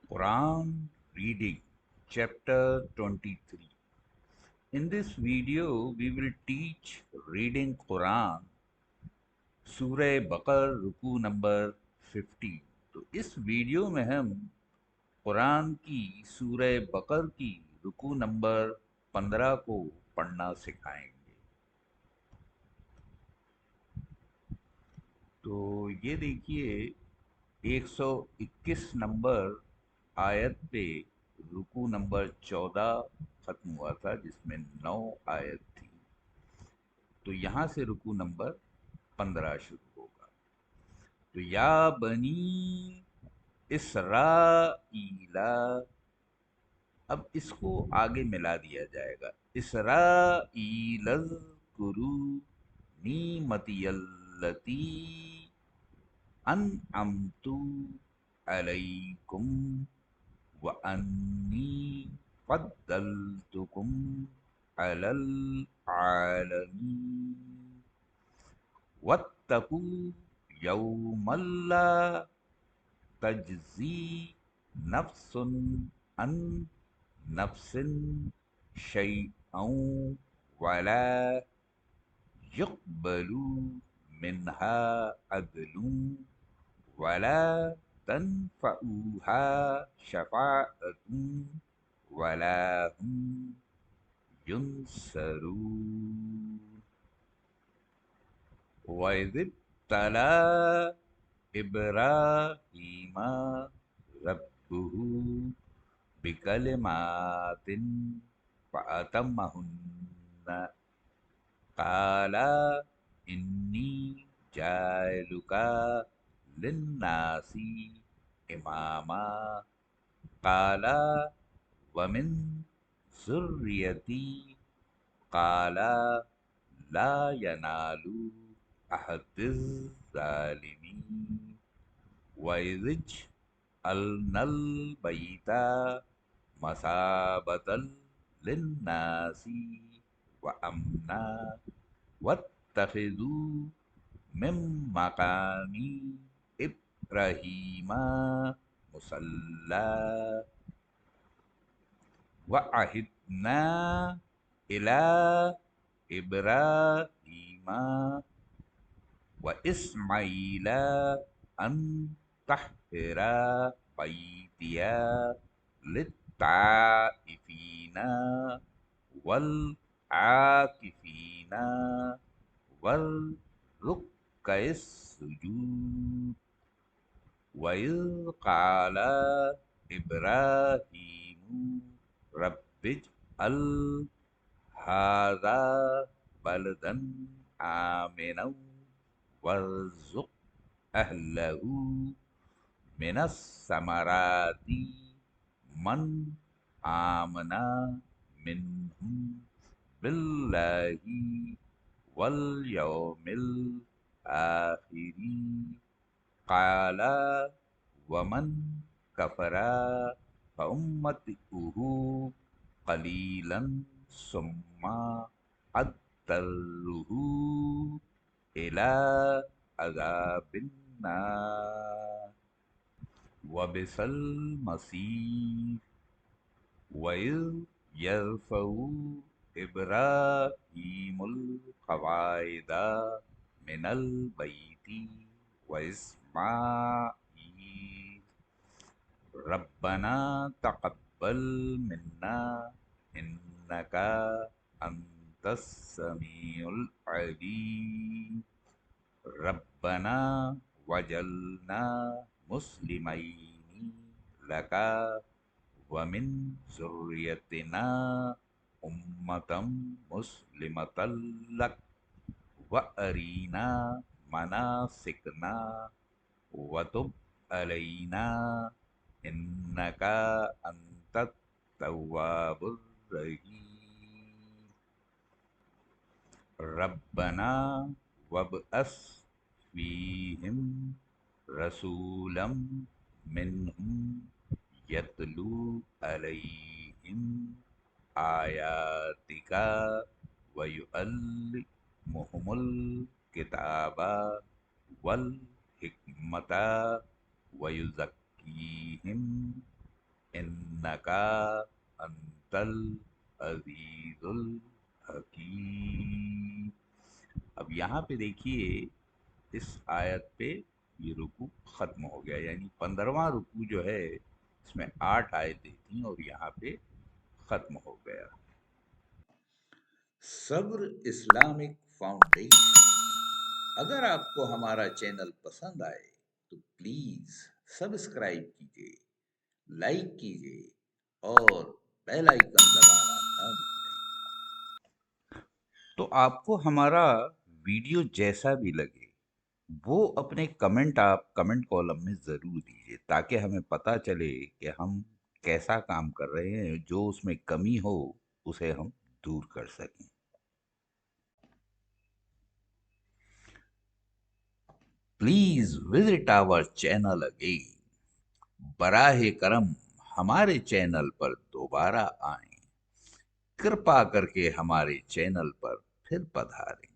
Quran Reading Chapter 23. In this video, we will teach reading Quran, Surah Baqar, रुकू number 50. तो इस video में हम कुरान की सूरह बकर की रुकू नंबर 15 को पढ़ना सिखाएंगे। तो ये देखिए 121 नंबर आयत पे रुकू नंबर 14 खत्म हुआ था, जिसमें 9 आयत थी। तो यहाँ से रुकू नंबर 15 शुरू होगा। तो या बनी इसराईला, अब इसको आगे मिला दिया जाएगा। इसराईलज़ कुरु नीमतियल्लती अनअमतु अलैकुम व अन्नी फद्दलतुकुम अलल आलमीन वत्तकू यौमल्ला तजज़ी नफ्सुन अन नफ्सिन शैअन वला युक़बलु मिन्हा अदलुन वला तनफ़उहा शफ़ाअतुन वला हुम युनसरून। वइज़ इब्तला इब्राहीमा रब्बुहु बिकलिमातिन फ़अतम्महुन्ना क़ाला इन्नी जाइलुका लिन्नासी इमामा क़ाला वमिन ज़ुर्रियती क़ाला ला यनालु अहदिज़ ज़ालिमीन। वइज़ अलनल बैता मसाबतल लिन्नासी व अमना वत्तखिज़ू मिन मकामी इब्राहीमा मुसल्ला व अहिदना इला इब्राहीमा व इस्माईला अन तहरा बैतिया लित्ताइफीना वल आकिफीना वल रुक्कइस सुजूद। वइज़ क़ाला इब्राहीमु रब्बिजअल हाज़ा बलदन आमिनन वरज़ुक़ अहलहु मिनस समराती मन आमना मिन्हुम बिल्लाहि वल यौमिल आखिरी क़ाला वमन कफ़रा फ़उम्मतुहु क़लीलन सुम्मा अद्तर्रुहु इला अज़ाबिन्नार वबिसल मसीह। वइज़ यरफ़उ इब्राहीमुल क़वाइदा मिनल बैति व इस्माईल रब्बना तक़ब्बल मिन्ना इन्नका अंतस समीउल अलीम रब्बना वजलना मुस्लिमैनी लका वमिन ज़ुर्रियतिना उम्मतम मुस्लिमतल लक व अरीना मनासिकना वतुब अलैना इन्नका अंतत तव्वाबुर रहीम। रब्बना वबअस फीहिम रसूलम मिनहुम यतलू अलैहिम आयातिका वयुअल्लिमुहुमुल किताबा वल हिकमता वयुज़क्कीहिम इन्नका अंतल अजीजुल हकीम। अब यहाँ पे देखिए, इस आयत पे ये रुकू खत्म हो गया, यानी 15वां रुकू जो है इसमें 8 आयतें थी और यहाँ पे खत्म हो गया। सब्र इस्लामिक फाउंडेशन। अगर आपको हमारा चैनल पसंद आए तो प्लीज सब्सक्राइब कीजिए, लाइक कीजिए और बेल आइकन दबाना ना भूलें। तो आपको हमारा वीडियो जैसा भी लगे वो अपने कमेंट आप कमेंट कॉलम में ज़रूर दीजिए, ताकि हमें पता चले कि हम कैसा काम कर रहे हैं, जो उसमें कमी हो उसे हम दूर कर सकें। Please visit our channel again. बराहे करम हमारे चैनल पर दोबारा आएं। कृपा करके हमारे चैनल पर फिर पधारें।